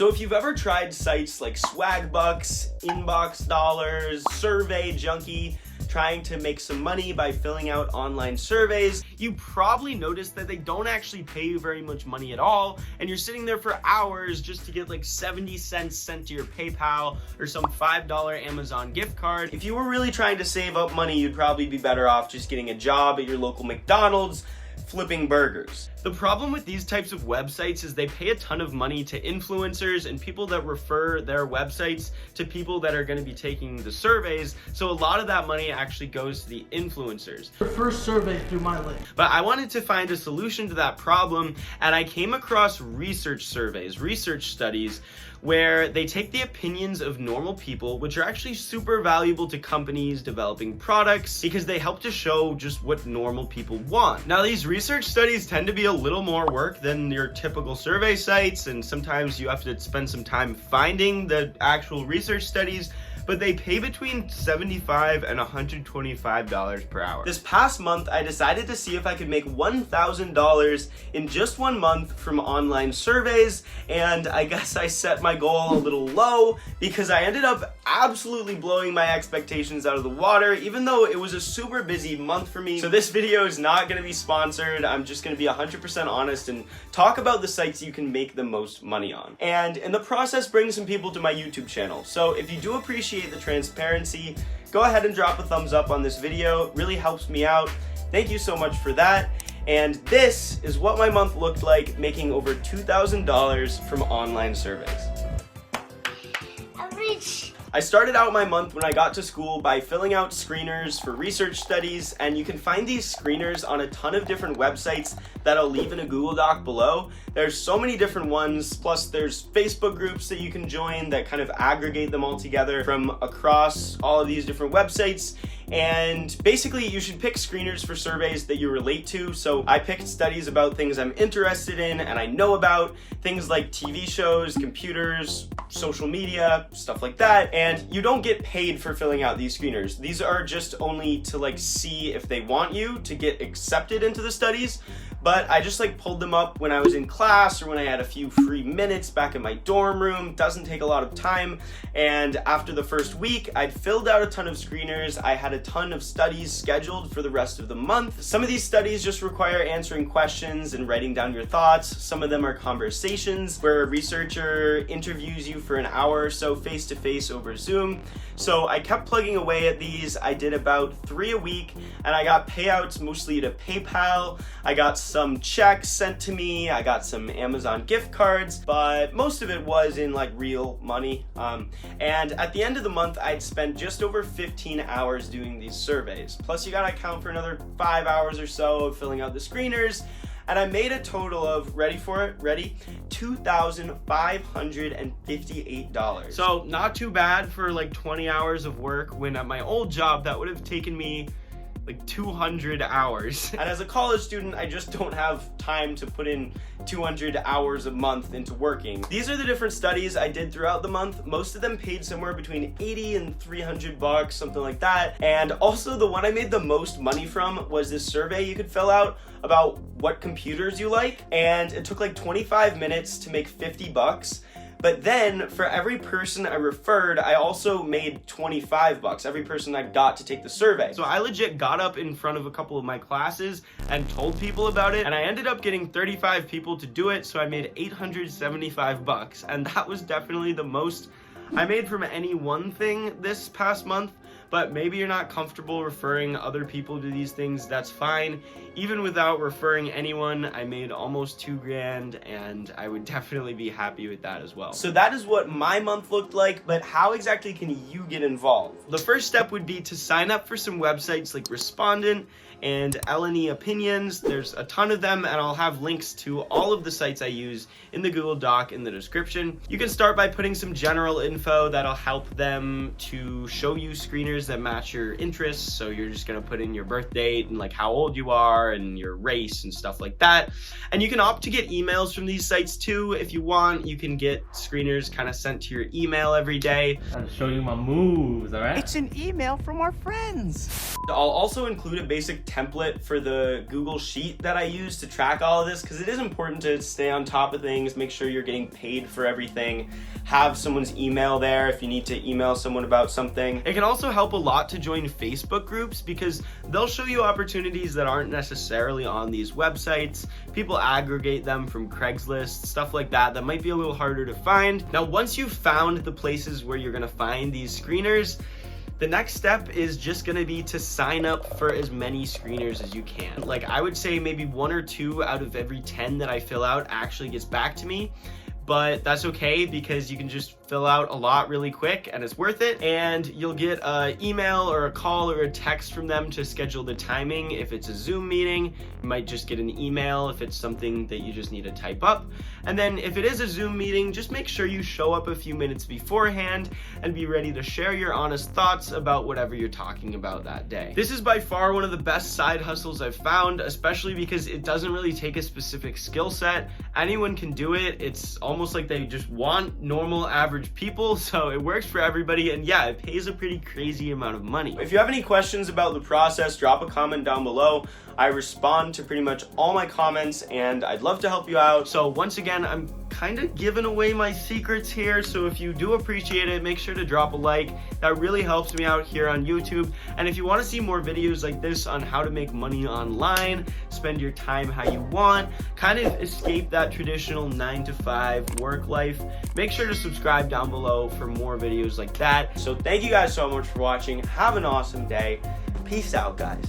So if you've ever tried sites like Swagbucks, Inbox Dollars, Survey Junkie, trying to make some money by filling out online surveys, you probably noticed that they don't actually pay you very much money at all, and you're sitting there for hours just to get like 70 cents sent to your PayPal or some $5 Amazon gift card. If you were really trying to save up money, you'd probably be better off just getting a job at your local McDonald's, flipping burgers. The problem with these types of websites is they pay a ton of money to influencers and people that refer their websites to people that are going to be taking the surveys, so a lot of that money actually goes to the influencers. The first survey through my link. But I wanted to find a solution to that problem, and I came across research surveys, research studies, where they take the opinions of normal people, which are actually super valuable to companies developing products because they help to show just what normal people want. Now, these research studies tend to be a little more work than your typical survey sites, and sometimes you have to spend some time finding the actual research studies, but they pay between $75 and $125 per hour. This past month, I decided to see if I could make $1,000 in just 1 month from online surveys, and I guess I set my goal a little low because I ended up absolutely blowing my expectations out of the water, even though it was a super busy month for me. So this video is not going to be sponsored. I'm just going to be 100% honest and talk about the sites you can make the most money on, and in the process bring some people to my YouTube channel. So if you do appreciate the transparency, go ahead and drop a thumbs up on this video. It really helps me out. Thank you so much for that. And this is what my month looked like, making over $2,000 from online surveys. I started out my month when I got to school by filling out screeners for research studies, and you can find these screeners on a ton of different websites that I'll leave in a Google Doc below. There's so many different ones, plus there's Facebook groups that you can join that kind of aggregate them all together from across all of these different websites. And basically you should pick screeners for surveys that you relate to. So I picked studies about things I'm interested in and I know about, things like TV shows, computers, social media, stuff like that. And you don't get paid for filling out these screeners. These are just only to like see if they want you to get accepted into the studies. But I just like pulled them up when I was in class or when I had a few free minutes back in my dorm room. Doesn't take a lot of time. And after the first week, I'd filled out a ton of screeners. I had a ton of studies scheduled for the rest of the month. Some of these studies just require answering questions and writing down your thoughts. Some of them are conversations where a researcher interviews you for an hour or so face-to-face over Zoom. So I kept plugging away at these. I did about 3 a week, and I got payouts mostly to PayPal. I got some checks sent to me. I got some Amazon gift cards, but most of it was in like real money. And at the end of the month, I'd spent just over 15 hours doing these surveys. Plus you gotta account for another 5 hours or so of filling out the screeners. And I made a total of, ready for it, ready? $2,558. So not too bad for like 20 hours of work, when at my old job that would have taken me like 200 hours. And as a college student, I just don't have time to put in 200 hours a month into working. These are the different studies I did throughout the month. Most of them paid somewhere between 80 and 300 bucks, something like that. And also the one I made the most money from was this survey you could fill out about what computers you like. And it took like 25 minutes to make 50 bucks. But then for every person I referred, I also made 25 bucks, every person I got to take the survey. So I legit got up in front of a couple of my classes and told people about it, and I ended up getting 35 people to do it, so I made 875 bucks, and that was definitely the most I made from any one thing this past month. But maybe you're not comfortable referring other people to these things, that's fine. Even without referring anyone, I made almost $2,000, and I would definitely be happy with that as well. So that is what my month looked like, but how exactly can you get involved? The first step would be to sign up for some websites like Respondent and L&E Opinions. There's a ton of them, and I'll have links to all of the sites I use in the Google Doc in the description. You can start by putting some general info that'll help them to show you screeners screeners that match your interests. So you're just gonna put in your birth date and like how old you are and your race and stuff like that. And you can opt to get emails from these sites too if you want. You can get screeners kind of sent to your email every day. I'm to show you my moves, all right? It's an email from our friends. I'll also include a basic template for the Google Sheet that I use to track all of this, because it is important to stay on top of things, make sure you're getting paid for everything, have someone's email there if you need to email someone about something. It can also help a lot to join Facebook groups because they'll show you opportunities that aren't necessarily on these websites. People aggregate them from Craigslist, stuff like that, that might be a little harder to find. Now, once you've found the places where you're gonna find these screeners, the next step is just gonna be to sign up for as many screeners as you can. Like, I would say maybe 1 or 2 out of every 10 that I fill out actually gets back to me. But that's okay because you can just fill out a lot really quick and it's worth it. And you'll get an email or a call or a text from them to schedule the timing. If it's a Zoom meeting, you might just get an email if it's something that you just need to type up. And then if it is a Zoom meeting, just make sure you show up a few minutes beforehand and be ready to share your honest thoughts about whatever you're talking about that day. This is by far one of the best side hustles I've found, especially because it doesn't really take a specific skill set. Anyone can do it. It's almost like they just want normal average people, so it works for everybody, and yeah, it pays a pretty crazy amount of money. If you have any questions about the process, drop a comment down below. I respond to pretty much all my comments and I'd love to help you out. So once again, I'm kind of giving away my secrets here, so if you do appreciate it, make sure to drop a like. That really helps me out here on YouTube. And if you want to see more videos like this on how to make money online, spend your time how you want, kind of escape that traditional 9-to-5 work life, make sure to subscribe down below for more videos like that. So thank you guys so much for watching. Have an awesome day. Peace out, guys.